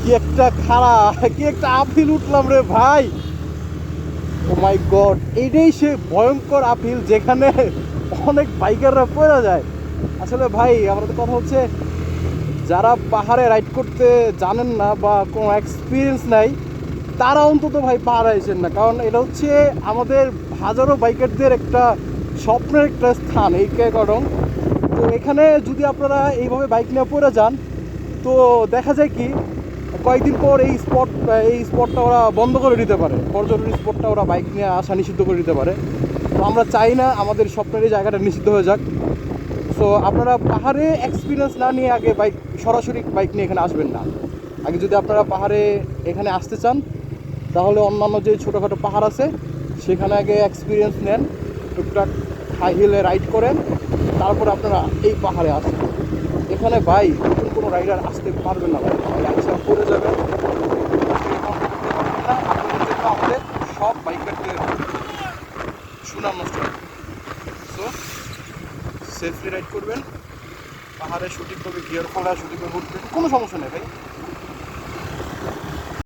কি একটা খাড়া, কি একটা আপিল উঠলাম রে ভাই। ও মাই গড, এইটাই সে ভয়ঙ্কর আপিল যেখানে অনেক বাইকাররা পড়ে যায়। আসলে ভাই আমাদের কথা হচ্ছে, যারা পাহাড়ে রাইড করতে জানেন না বা কোনো এক্সপিরিয়েন্স নাই, তারা অন্তত ভাই পাহাড়ে আসেন না। কারণ এটা হচ্ছে আমাদের হাজারো বাইকারদের একটা স্বপ্নের একটা স্থান এই কেকডং। তো এখানে যদি আপনারা এইভাবে বাইক নিয়ে পড়ে যান, তো দেখা যায় কি কয়েকদিন পর এই স্পটটা ওরা বন্ধ করে দিতে পারে, পর্যটন স্পটটা ওরা বাইক নিয়ে আসা নিষিদ্ধ করে দিতে পারে। তো আমরা চাই না আমাদের স্বপ্নের এই জায়গাটা নিষিদ্ধ হয়ে যাক। সো আপনারা পাহাড়ে এক্সপিরিয়েন্স না নিয়ে আগে সরাসরি বাইক নিয়ে এখানে আসবেন না। আগে যদি আপনারা পাহাড়ে এখানে আসতে চান, তাহলে অন্যান্য যে ছোটোখাটো পাহাড় আছে সেখানে আগে এক্সপিরিয়েন্স নেন, টুকটাক হাই হিলে রাইড করেন, তারপর আপনারা এই পাহাড়ে আসেন। এখানে ভাই নতুন কোনো রাইডার আসতে পারবেন না ভাই, আইসা পড়ে যাবেন, আপনাদের জন্য আমাদের সব বাইকারদের সুনাম নষ্ট হবে। সো সেফলি রাইড করবেন, পাহাড়ে সঠিকভাবে গিয়ার ফোড়া সঠিকভাবে উঠবেন, কোনো সমস্যা নেই ভাই।